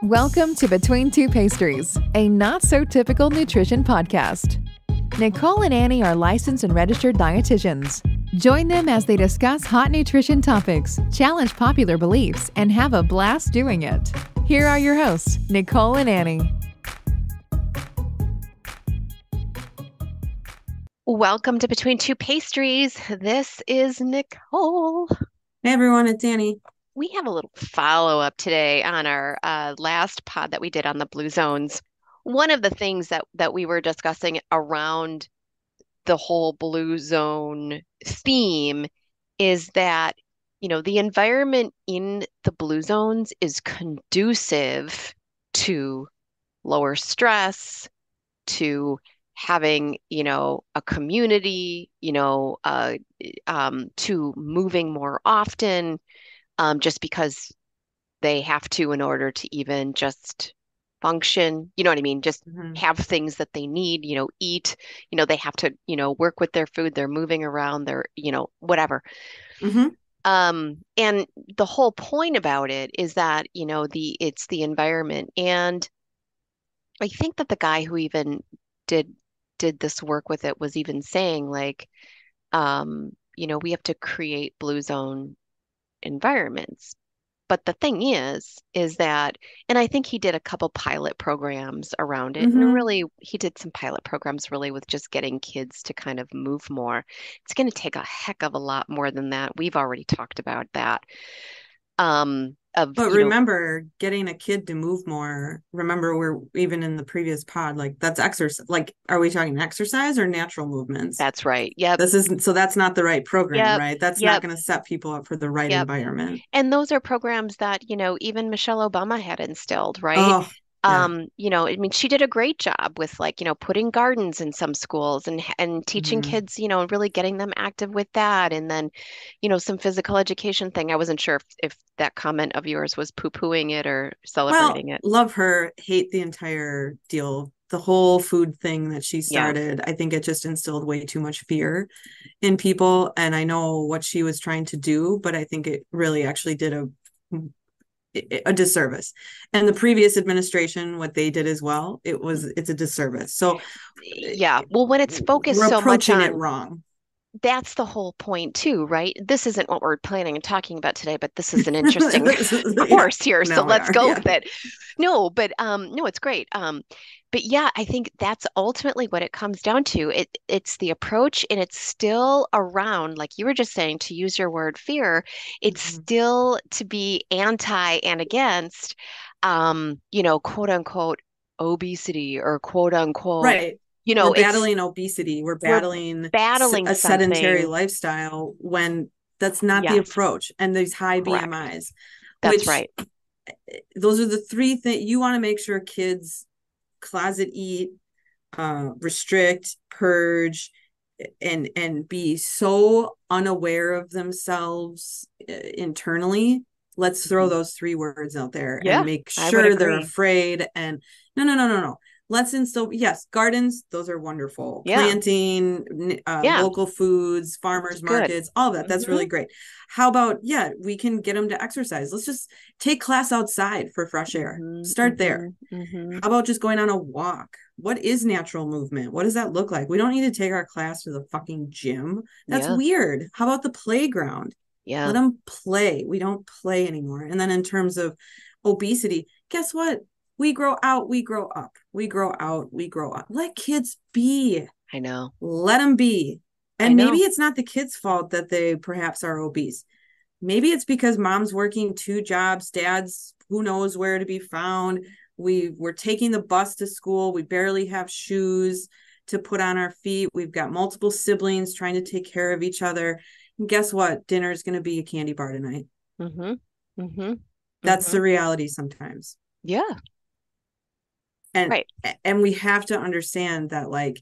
Welcome to Between Two Pastries, a not-so-typical nutrition podcast. Nicole and Annie are licensed and registered dietitians. Join them as they discuss hot nutrition topics, challenge popular beliefs, and have a blast doing it. Here are your hosts, Nicole and Annie. Welcome to Between Two Pastries. This is Nicole. Hey everyone, it's Annie. We have a little follow-up today on our last pod that we did on the blue zones. One of the things that we were discussing around the whole blue zone theme is that, the environment in the blue zones is conducive to lower stress, to having, a community, to moving more often. Just because they have to in order to even just function, you know what I mean? Just have things that they need, eat, they have to, work with their food, they're moving around, they're, whatever. And the whole point about it is that, it's the environment. And I think that the guy who even did this work with it was even saying like, we have to create blue zone environments. But the thing is that, and I think he did a couple pilot programs around it. And really, he did some pilot programs really with just getting kids to kind of move more. It's going to take a heck of a lot more than that. We've already talked about that. But remember, getting a kid to move more, remember we're even in the previous pod, like that's exercise. Like, are we talking exercise or natural movements? That's right. Yeah. So that's not the right program, right? That's not going to set people up for the right environment. And those are programs that, even Michelle Obama had instilled, right? Oh, yeah. I mean, she did a great job with like, putting gardens in some schools and teaching kids, really getting them active with that. And then, some physical education thing. I wasn't sure if that comment of yours was poo-pooing it or celebrating it. Love her, hate the entire deal. The whole food thing that she started, I think it just instilled way too much fear in people. And I know what she was trying to do, but I think it really actually did a disservice. And the previous administration, what they did as well, it's a disservice. So well, when it's focused so much on it wrong, that's the whole point too, right? This isn't what we're planning and talking about today, but this is an interesting course here. So let's go with it. No, but no, it's great. But yeah, I think that's ultimately what it comes down to. It's the approach, and it's still around, like you were just saying, to use your word, fear. It's still to be anti and against, quote unquote, obesity or quote unquote, right. We're battling obesity. We're battling a sedentary lifestyle when that's not the approach. And these high BMIs. That's right. Those are the three things you want to make sure kids closet eat, restrict, purge, and be so unaware of themselves internally. Let's throw those three words out there and make sure they're afraid. And no. Let's instill, gardens, those are wonderful. Planting, local foods, farmers markets, all that. That's really great. How about, we can get them to exercise. Let's just take class outside for fresh air. Start there. How about just going on a walk? What is natural movement? What does that look like? We don't need to take our class to the fucking gym. That's weird. How about the playground? Yeah. Let them play. We don't play anymore. And then in terms of obesity, guess what? We grow out, we grow up. We grow out, we grow up. Let kids be. I know. Let them be. And maybe it's not the kids' fault that they perhaps are obese. Maybe it's because mom's working 2 jobs, dad's who knows where to be found. We're taking the bus to school. We barely have shoes to put on our feet. We've got multiple siblings trying to take care of each other. And guess what? Dinner is going to be a candy bar tonight. That's the reality sometimes. Yeah. And we have to understand that like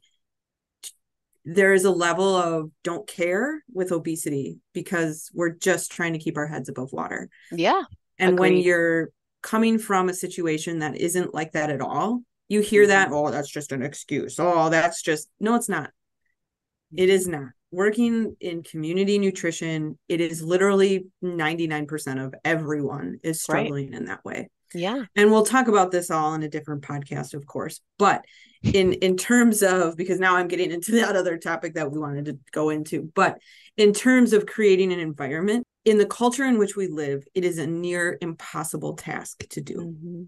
there is a level of don't care with obesity because we're just trying to keep our heads above water. Yeah. And when you're coming from a situation that isn't like that at all, you hear that, oh, that's just an excuse. Oh, that's just, no, it's not. It is not. Working in community nutrition, it is literally 99% of everyone is struggling in that way. Yeah. And we'll talk about this all in a different podcast, of course. But in terms of, because now I'm getting into that other topic that we wanted to go into, but in terms of creating an environment, in the culture in which we live, it is a near impossible task to do.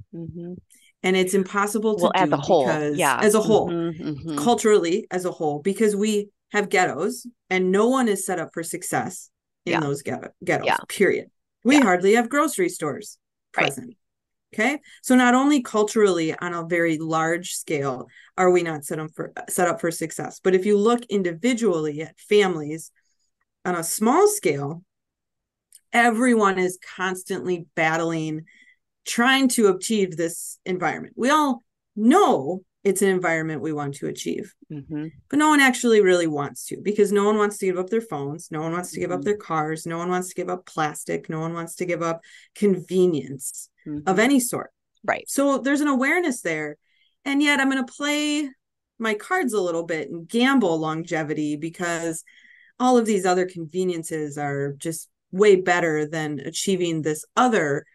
And it's impossible to as do a whole, because as a whole, Mm-hmm. culturally as a whole, because we have ghettos and no one is set up for success in those ghettos, period. We hardly have grocery stores present. Okay. So not only culturally on a very large scale are we not set up for success, but if you look individually at families on a small scale, everyone is constantly battling, trying to achieve this environment. We all know it's an environment we want to achieve, but no one actually really wants to, because no one wants to give up their phones. No one wants to give up their cars. No one wants to give up plastic. No one wants to give up convenience of any sort. Right. So there's an awareness there. And yet I'm going to play my cards a little bit and gamble longevity, because all of these other conveniences are just way better than achieving this other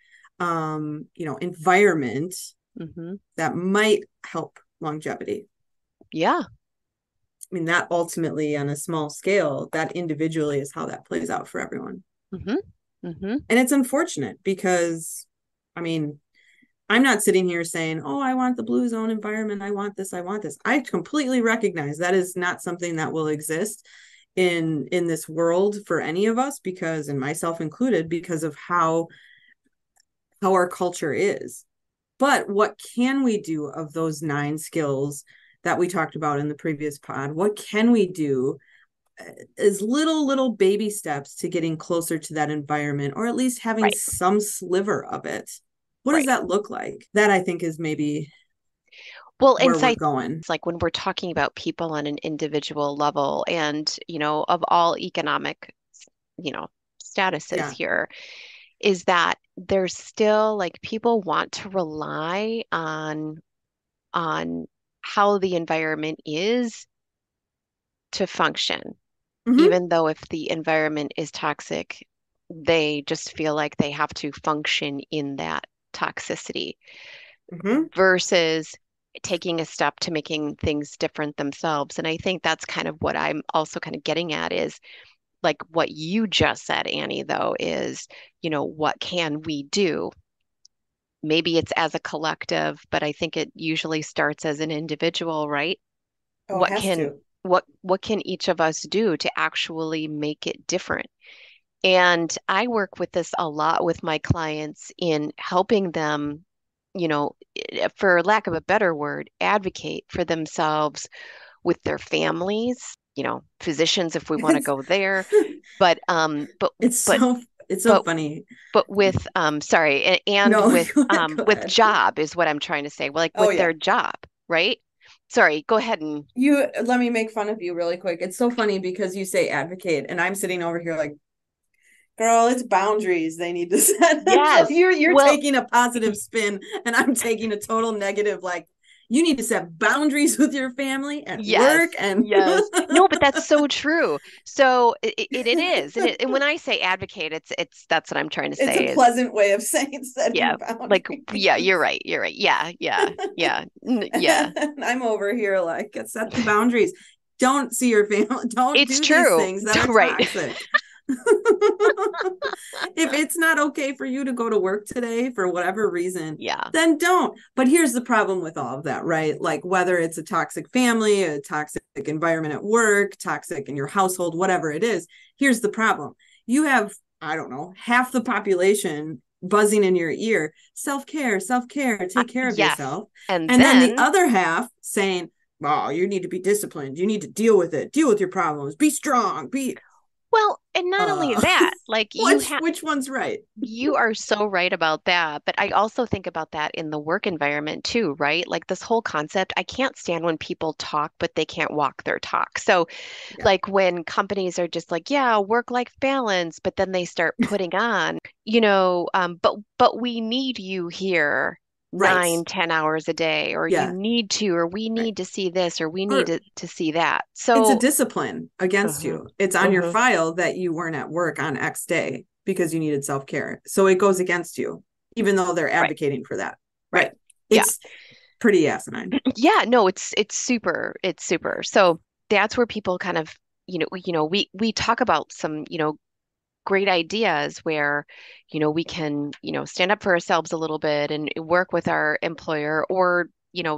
environment that might help longevity. Yeah. I mean, that ultimately on a small scale, that individually is how that plays out for everyone. And it's unfortunate because, I mean, I'm not sitting here saying, oh, I want the blue zone environment. I want this. I want this. I completely recognize that is not something that will exist in this world for any of us, because, and myself included, because of how our culture is. But what can we do of those 9 skills that we talked about in the previous pod? What can we do as little baby steps to getting closer to that environment, or at least having some sliver of it? What does that look like? That I think is maybe where we're going. It's like when we're talking about people on an individual level and, of all economic, statuses here, is that there's still like people want to rely on how the environment is to function. Even though if the environment is toxic, they just feel like they have to function in that toxicity versus taking a step to making things different themselves. And I think that's kind of what I'm also kind of getting at is like what you just said, Annie, though, is, what can we do? Maybe it's as a collective, but I think it usually starts as an individual, right? Oh, it has to. What can each of us do to actually make it different? And I work with this a lot with my clients in helping them, for lack of a better word, advocate for themselves with their families, physicians if we want to go there. But it's so funny. But with sorry, and No, with job is what I'm trying to say. Well, like with their job, right? Sorry, go ahead and let me make fun of you really quick. It's so funny because you say advocate, and I'm sitting over here like, girl, it's boundaries they need to set. Yes. So you're taking a positive spin, and I'm taking a total negative, like, you need to set boundaries with your family at work. And no, but that's so true. So it is. And when I say advocate, it's that's what I'm trying to say. It's a pleasant way of saying setting boundaries. Like, you're right. Yeah. I'm over here like, set the boundaries. Don't see your family. Don't do these things that are toxic. If it's not okay for you to go to work today for whatever reason, then don't. But here's the problem with all of that, right? Like whether it's a toxic family, a toxic environment at work, toxic in your household, whatever it is, here's the problem. You have, I don't know, half the population buzzing in your ear, self-care, take care of yourself. And then the other half saying, oh, you need to be disciplined. You need to deal with it. Deal with your problems. Be strong. Well, and not only that, like which one's right? You are so right about that. But I also think about that in the work environment too, right? Like this whole concept, I can't stand when people talk, but they can't walk their talk. So like when companies are just like, work-life balance, but then they start putting on, but we need you here 9-10 hours a day, or you need to, or we need to see this, or we need to see that. So it's a discipline against you. It's on your file that you weren't at work on X day because you needed self-care. So it goes against you. even though they're Right. advocating for that. Right. Right. Yeah. It's pretty asinine. Yeah, no, it's super. It's super. So that's where people kind of, we talk about some, great ideas where, we can, stand up for ourselves a little bit and work with our employer or,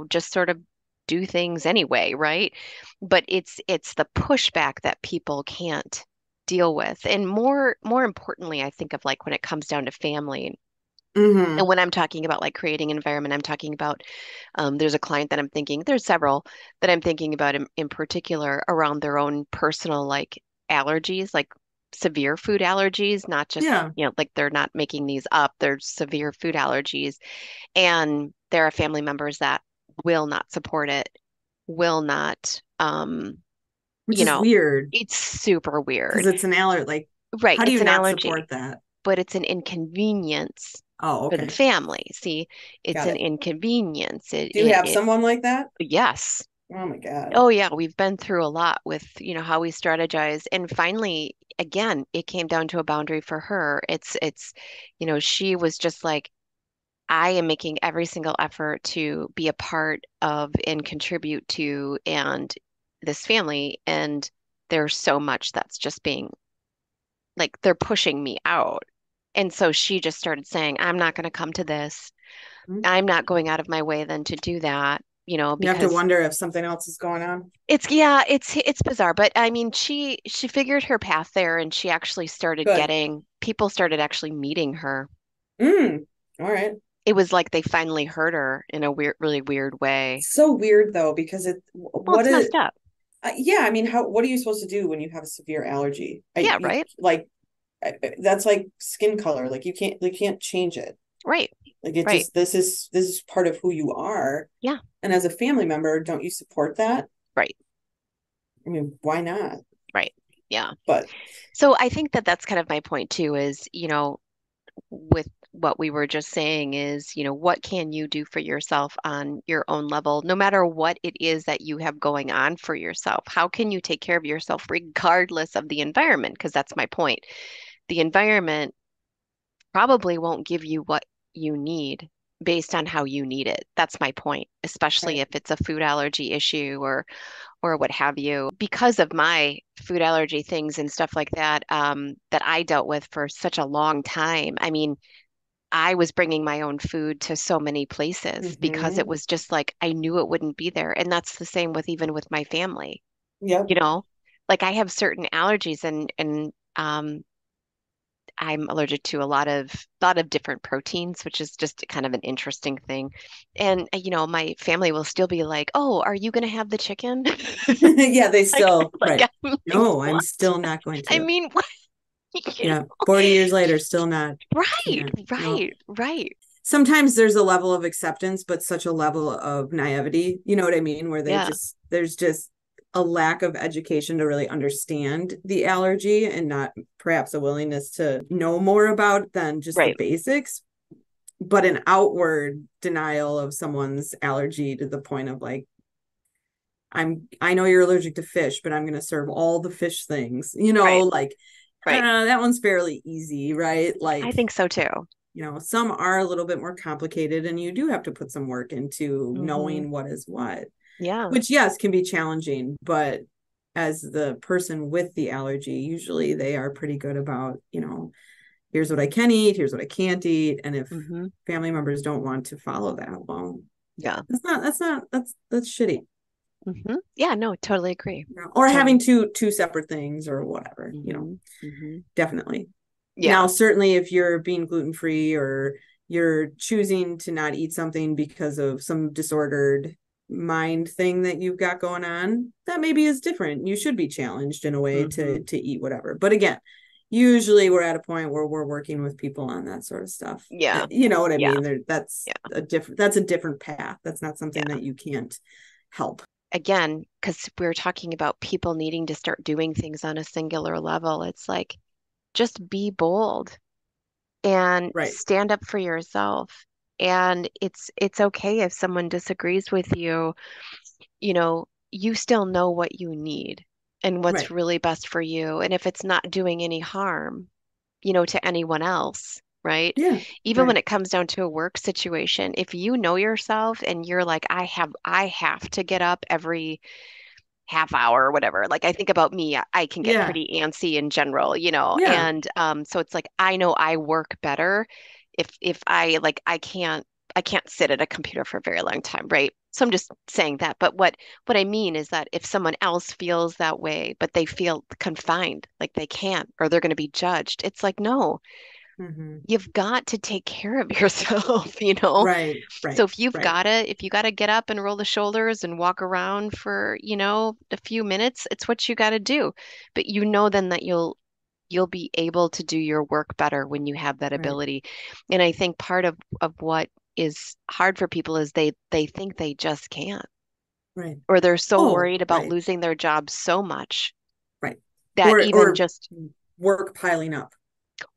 just sort of do things anyway, right? But it's the pushback that people can't deal with. And more importantly, I think of like when it comes down to family. Mm-hmm. And when I'm talking about like creating an environment, I'm talking about there's a client that I'm thinking, there's several that I'm thinking about in particular around their own personal like allergies, like severe food allergies, not just, Yeah. like they're not making these up, they're severe food allergies. And there are family members that will not support it, will not, Which is weird it's super because weird. it's an allergy. Like, Right, how do it's you an not allergy, support that? but it's an inconvenience Oh, for the okay. family. See, it's Got an it. inconvenience. Do you have someone like that? Yes. Oh my God. Oh yeah, we've been through a lot with, how we strategize. And finally, again, it came down to a boundary for her. She was just like, I am making every single effort to be a part of and contribute to and this family. And there's so much that's just being like they're pushing me out. And so she just started saying, I'm not going to come to this. Mhm. I'm not going out of my way then to do that, You have to because wonder if something else is going on. yeah, it's bizarre. But I mean, she figured her path there and she actually started Good. getting people started actually meeting her. Mm. All right. It was like they finally heard her in a weird, really weird way. So weird though, because Well, what it's is, messed up. yeah, I mean, what are you supposed to do when you have a severe allergy? Yeah, right? That's like skin color. Like you can't change it. Right. Like it Right. just, this is part of who you are. Yeah. And as a family member, don't you support that? Right. I mean, why not? Right. Yeah. But So I think that that's kind of my point too, is, with what we were just saying is, what can you do for yourself on your own level, no matter what it is that you have going on for yourself? How can you take care of yourself regardless of the environment? Because that's my point. The environment probably won't give you what you need based on how you need it. That's my point, especially right. if it's a food allergy issue or what have you. Because of my food allergy things and stuff like that, that I dealt with for such a long time. I mean, I was bringing my own food to so many places because it Mm-hmm. was just like I knew it wouldn't be there. And that's the same with even with my family, Yep. you know? Like I have certain allergies and I'm allergic to a lot of different proteins, which is just kind of an interesting thing. And my family will still be like, "Oh, are you going to have the chicken?" Yeah, they Like, still, like right. I'm like, No, I'm "What?" still not going I to. mean, what? Yeah. 40 years later, still not, Right, can't. No. right, right. Sometimes there's a level of acceptance, but such a level of naivety. You know what I mean? Where Yeah, there's just a lack of education to really understand the allergy and not perhaps a willingness to know more about than just the right, basics, but an outward denial of someone's allergy to the point of like, I know you're allergic to fish, but I'm going to serve all the fish things, right, like, right. that one's fairly easy, right? I Like, think so too. some are a little bit more complicated and you do have to put some work into Hmm. knowing what is what, Yeah. which, yes, can be challenging, but as the person with the allergy, usually they are pretty good about, here's what I can eat, here's what I can't eat. And if Hmm. family members don't want to follow that, well, Yeah. that's shitty. Hmm. Yeah, no, totally agree. Or having Totally. two separate things or whatever, Hmm. Hmm. definitely. Yeah. Now, certainly if you're being gluten free or you're choosing to not eat something because of some disordered mind thing that you've got going on, that maybe is different. You should be challenged in a way Hmm. to eat whatever. But again, usually we're at a point where we're working with people on that sort of stuff. Yeah. You know what I Yeah. mean? Yeah. That's a different path. That's not something Yeah. that you can't help. Again, because we're talking about people needing to start doing things on a singular level, it's like just be bold and Right. stand up for yourself. And it's okay if someone disagrees with you, you still know what you need and what's Right. really best for you. And if it's not doing any harm, to anyone else, right? Yeah. Even when Right. it comes down to a work situation, if you know yourself and you're like, I have to get up every half hour or whatever. Like I think about me, I can get Yeah. pretty antsy in general, Yeah. and so it's like I know I work better if I like I can't sit at a computer for a very long time, right? So I'm just saying that. But what I mean is that if someone else feels that way, but they feel confined, like they can't, or they're going to be judged, it's like, no, Hmm. you've got to take care of yourself, you know? Right. So Right. Right. if you gotta get up and roll the shoulders and walk around for, a few minutes, it's what you gotta do. But you know then that you'll be able to do your work better when you have that Right. ability. And I think part of what is hard for people is they think they just can't, Right. or they're so Oh, worried about right. losing their job so much Right. that even Or just work piling up.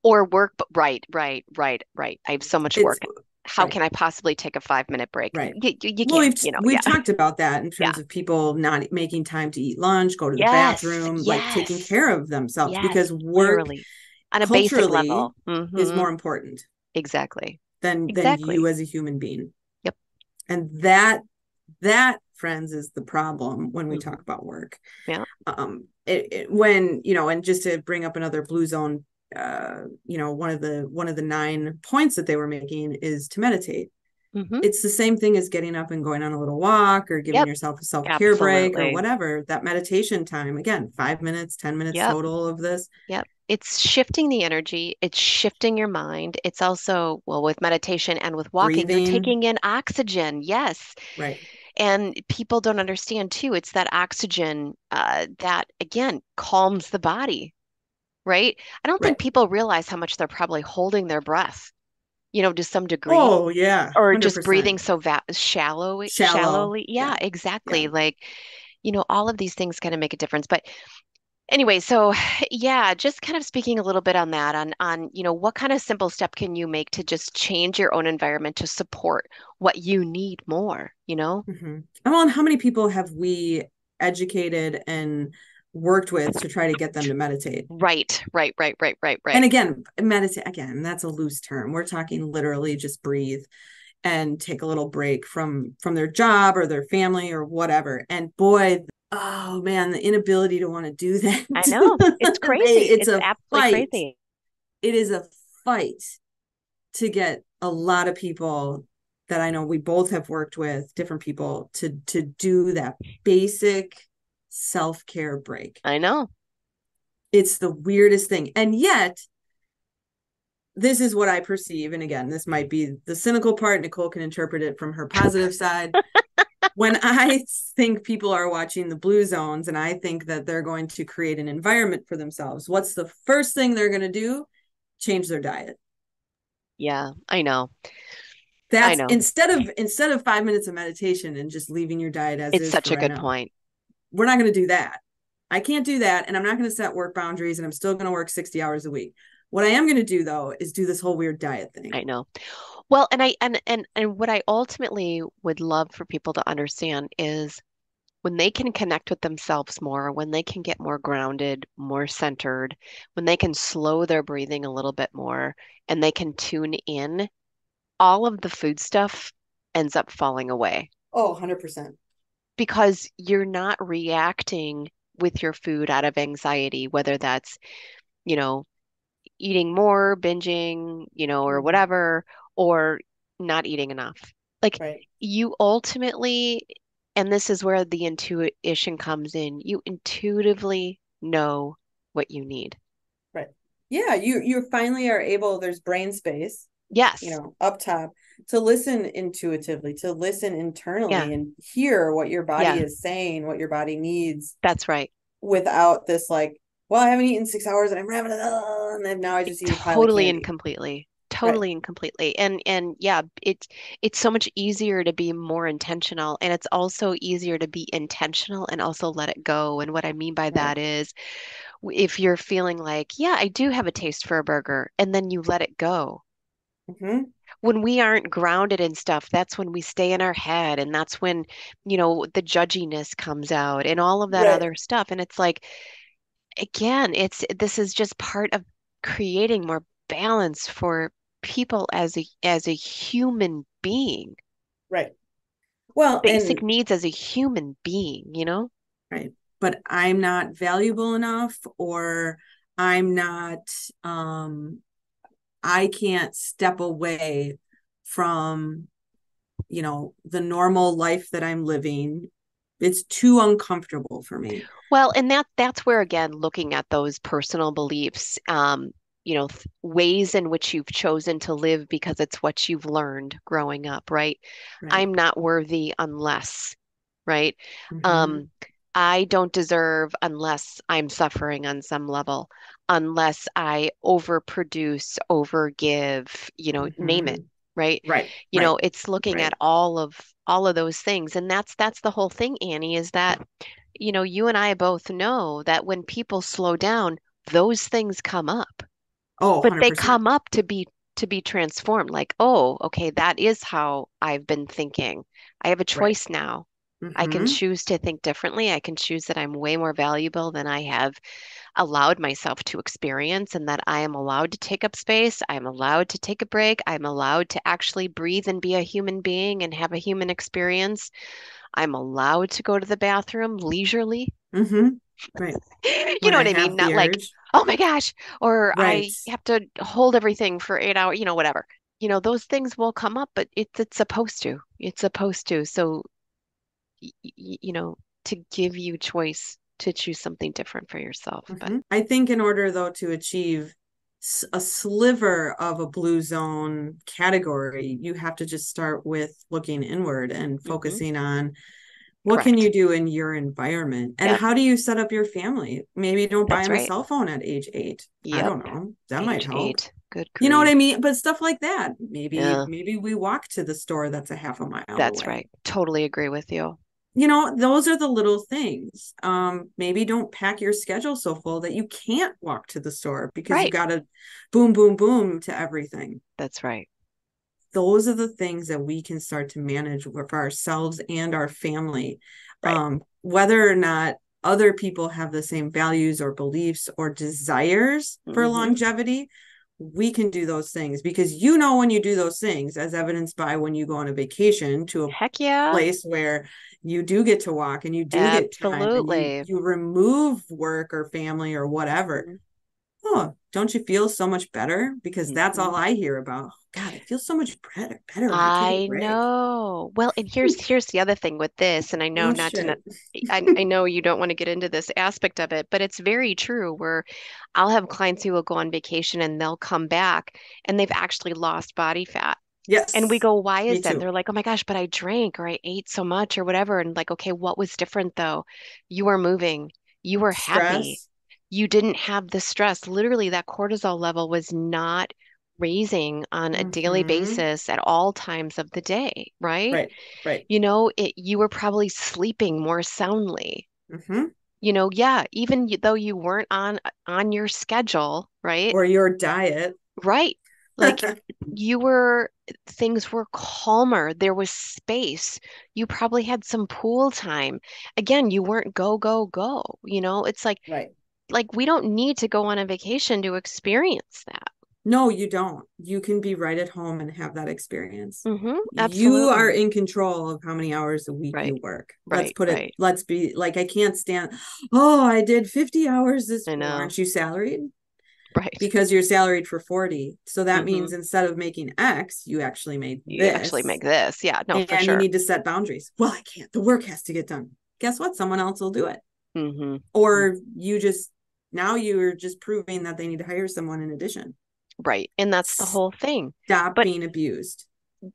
or work, right. I have so much It's work. How right. can I possibly take a 5-minute break? Right. You Well, can't, we've yeah, talked about that in yeah. terms of people not making time to eat lunch, go to the Yes, bathroom, like taking yes, care of themselves yes, because work literally. On a basic culturally level. is more important Exactly. than you Exactly. as a human being. Yep. And that friends is the problem when we hmm talk about work. Yeah. When and just to bring up another blue zone, one of the 9 points that they were making is to meditate. hmm It's the same thing as getting up and going on a little walk or giving Yep. yourself a self-care break or Absolutely. whatever. That meditation time, again, 5 minutes, 10 minutes Yep. total of this. Yep. It's shifting the energy. It's shifting your mind. It's also, well, with meditation and with walking, you're Breathing. taking in oxygen. Yes. Right. And people don't understand too. It's that oxygen that, again, calms the body, right? I don't think Right. people realize how much they're probably holding their breath, to some degree, Oh yeah, or just 100%. breathing so va Shallow. shallowly. Yeah, Yeah. exactly. Yeah. Like, all of these things kind of make a difference. But anyway, so yeah, just kind of speaking a little bit on that, on what kind of simple step can you make to just change your own environment to support what you need more, you know? Mm-hmm. Well, and how many people have we educated and worked with to try to get them to meditate? Right, right, right, right, right, And right. again, meditate, again, that's a loose term. We're talking literally just breathe and take a little break from their job or their family or whatever. And boy, oh man, the inability to want to do I know. It's that. crazy. It's It's a absolutely fight. crazy. It is a fight to get a lot of people that I know we both have worked with, different people, to do that basic self-care break. I know. It's the weirdest thing. And yet, this is what I perceive. And again, this might be the cynical part. Nicole can interpret it from her positive side. When I think people are watching the blue zones and I think that they're going to create an environment for themselves, what's the first thing they're going to do? Change their diet. Yeah, I know. I That's know. instead of 5 minutes of meditation and just leaving your diet as It's is for such a right good now. point. We're not going to do that. I can't do that. And I'm not going to set work boundaries and I'm still going to work 60 hours a week. What I am going to do though is do this whole weird diet thing. I know. Well, and what I ultimately would love for people to understand is when they can connect with themselves more, when they can get more grounded, more centered, when they can slow their breathing a little bit more and they can tune in, all of the food stuff ends up falling away Oh, 100%. because you're not reacting with your food out of anxiety, whether that's, you know, eating more, binging, or Mm-hmm. whatever, or not eating enough. Like Right. you ultimately, and this is where the intuition comes in, you intuitively know what you need. Right. Yeah, you finally are able, there's brain space, Yes. up top to listen intuitively, to listen Yeah. internally and hear what your body Yeah. is saying, what your body needs That's right. without this like, well, I haven't eaten 6 hours and I'm ravenous, and then now I just eat a pile of Totally and candy. completely. Right. Totally and completely. And yeah, it's so much easier to be more intentional, and it's also easier to be intentional and also let it go. And what I mean by Right. that is if you're feeling like, yeah, I do have a taste for a burger, and then you let it go. Mm-hmm. When we aren't grounded in stuff, that's when we stay in our head, and that's when, the judginess comes out and all of that Right. other stuff. And it's like, again, this is just part of creating more balance for people as a human being. Right. Well, Basic and needs as a human being, you know? right. But I'm not valuable enough, or I'm not, I can't step away from, the normal life that I'm living. It's too uncomfortable for me. Well, and that's where again, looking at those personal beliefs, ways in which you've chosen to live because it's what you've learned growing up, right? Right. I'm not worthy unless, right? Mm-hmm. Um, I don't deserve unless I'm suffering on some level, unless I overproduce, overgive, name Mm-hmm. it, right? Right. Right. It's looking at Right. all of those things. And that's the whole thing, Annie, is that you and I both know that when people slow down, those things come up, Oh, but they 100%. come up to be transformed. Like, oh, okay, that is how I've been thinking. I have a Right. choice now. I can Mm-hmm. choose to think differently. I can choose that I'm way more valuable than I have allowed myself to experience, and that I am allowed to take up space. I'm allowed to take a break. I'm allowed to actually breathe and be a human being and have a human experience. I'm allowed to go to the bathroom leisurely. Mm-hmm. Right. You When know I what I mean? have Not the like, urge. oh my gosh, or Right. I have to hold everything for 8 hours, whatever. Those things will come up, but it's supposed to. It's supposed to. So, to give you choice to choose something different for yourself. But I think in order, though, to achieve a sliver of a blue zone category, you have to just start with looking inward and mhm, focusing on what can correct. you do in your environment, and Yep, how do you set up your family. Maybe don't buy that's them a right. cell phone at age 8. I Yep, don't know, that might age help. 8. Good You know what grief. I mean? But stuff like that, maybe Yeah, maybe we walk to the store that's a half a mile that's away. right. Totally agree with you. Those are the little things. Maybe don't pack your schedule so full that you can't walk to the store because you Right. got to boom, boom, boom to everything. That's right. Those are the things that we can start to manage for ourselves and our family. Right. Whether or not other people have the same values or beliefs or desires for Hmm. longevity, we can do those things, because when you do those things, as evidenced by when you go on a vacation to a Heck yeah. place where you do get to walk and you do get time, and you Absolutely. you remove work or family or whatever. Hmm. Oh, don't you feel so much better? Because that's Hmm. all I hear about. God, I feel so much better when I take a I break. know. Well, and here's the other thing with this, and I know Oh not to not, shit. I know you don't want to get into this aspect of it, but it's very true where I'll have clients who will go on vacation and they'll come back and they've actually lost body fat. And we Yes. go, why Me is that? And too. they're like, oh my gosh, but I drank or I ate so much or whatever. And like, okay, what was different though? You were moving, you were happy, Stress. you didn't have the stress. Literally, that cortisol level was not raising on a daily Mm-hmm. basis at all times of the day, right? Right. Right. You were probably sleeping more soundly. Mm-hmm. Yeah, even though you weren't on your schedule, right? Or your diet. Right. Like you were, things were calmer. There was space. You probably had some pool time. Again, you weren't go, go, go. It's Right. like we don't need to go on a vacation to experience that. No, you don't. You can be right at home and have that experience. You are Absolutely. in control of how many hours a week Right. you work. Right. Right. Let's be like, I can't stand, oh, I did 50 hours this. I Well, know. aren't you salaried? Right. Because you're salaried for 40. So that Hmm. means instead of making X, you actually made You actually make this. this. Yeah, no, for And you sure. need to set boundaries. Well, I can't. The work has to get done. Guess what? Someone else will do it. Hmm. Or now you're just proving that they need to hire someone in addition. Right. And that's the whole thing. Stop But being abused.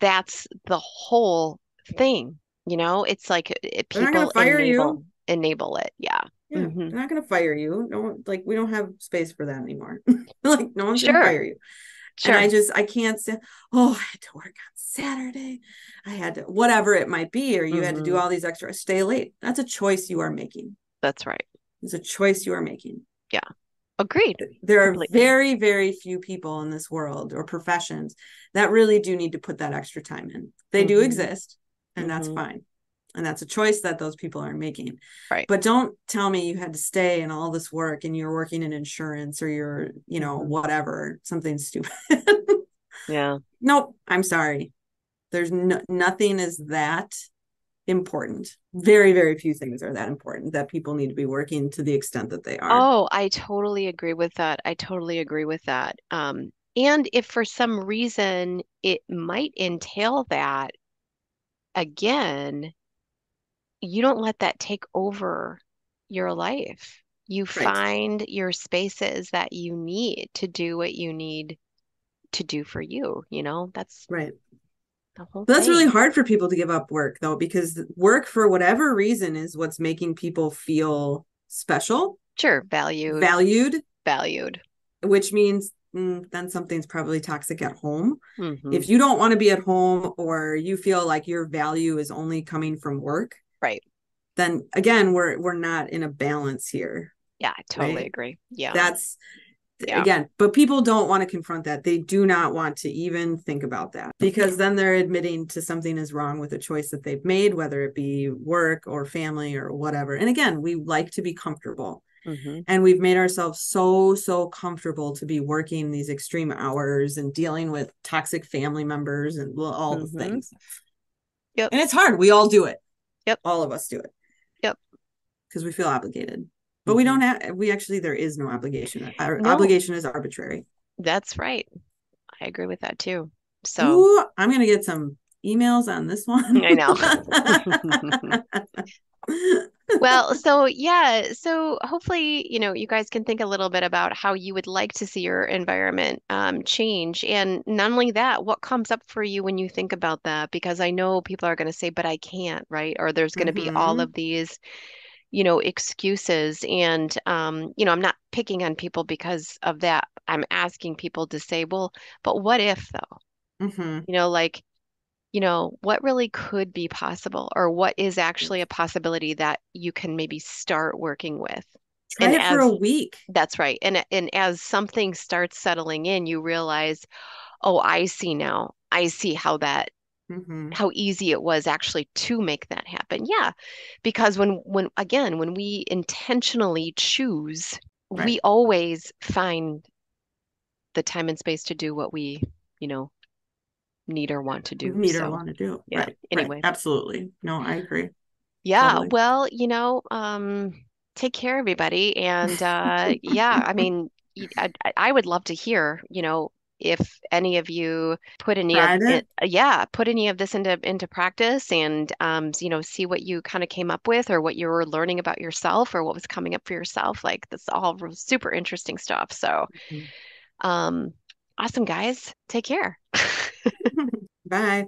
that's the whole thing. It's like They're not going people to fire you. enable it. Yeah. Yeah, Hmm. they're not going to fire you. No, like, we don't have space for that anymore. Like, no one's going to Sure. fire you. And Sure. I can't say, oh, I had to work on Saturday. I had to, whatever it might be, or you had to do Hmm. all these extra, stay late. That's a choice you are making. That's right. It's a choice you are making. Yeah. Agreed. There are Completely. very, very few people in this world or professions that really do need to put that extra time in. They do Hmm. exist, and that's Hmm. fine. And that's a choice that those people are making. Right. But don't tell me you had to stay in all this work and you're working in insurance, or you're, Hmm. whatever, something stupid. Yeah. Nope. I'm sorry. There's nothing is that important. Very, very few things are that important that people need to be working to the extent that they are. Oh, I totally agree with that. I totally agree with that. And if for some reason it might entail that, again, you don't let that take over your life. You Right. find your spaces that you need to do what you need to do for you, That's Right. the whole But that's really thing. hard for people to give up work, though, because work, for whatever reason, is what's making people feel special, Sure, valued, valued. which means then something's probably toxic at home. Mm-hmm. If you don't want to be at home, or you feel like your value is only coming from work, Right. then again, we're not in a balance here. Yeah, I totally right? agree. Yeah. That's Yeah. again, but people don't want to confront that. They do not want to even think about that, because then they're admitting to something is wrong with a choice that they've made, whether it be work or family or whatever. And again, we like to be comfortable. Mm-hmm. And we've made ourselves so comfortable to be working these extreme hours and dealing with toxic family members and all the things. Yep. And it's hard. We all do it. Yep. All of us do it. Yep. Because we feel obligated. But we don't have, there is no obligation. Our obligation is arbitrary. That's right. I agree with that too. So ooh, I'm going to get some emails on this one. I know. Well, so yeah, so hopefully, you guys can think a little bit about how you would like to see your environment change. And not only that, what comes up for you when you think about that? Because I know people are going to say, but I can't, right? Or there's going to be all of these, excuses. And, I'm not picking on people because of that. I'm asking people to say, well, but what if though? Like, what really could be possible, or what is actually a possibility that you can maybe start working with. Try it for a week. That's right. And as something starts settling in, you realize, oh, I see now. I see how how easy it was actually to make that happen. Yeah. Because when we intentionally choose, right. we always find the time and space to do what we, need or want to do. Yeah. Right. Anyway. Right. Absolutely. No, I agree. Yeah. Totally. Well, take care, everybody. And yeah, I mean, I would love to hear, if any of you put any of this into practice, and see what you kind of came up with, or what you were learning about yourself, or what was coming up for yourself. Like, this is all super interesting stuff. So awesome, guys. Take care. Bye.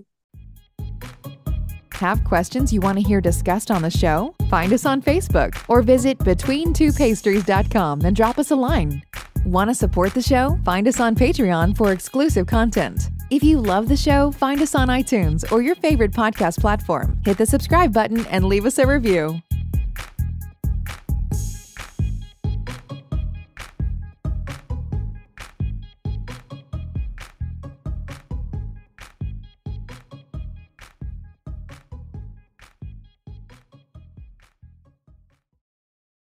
Have questions you want to hear discussed on the show? Find us on Facebook or visit betweentwopastries.com and drop us a line. Want to support the show? Find us on Patreon for exclusive content. If you love the show, find us on iTunes or your favorite podcast platform. Hit the subscribe button and leave us a review.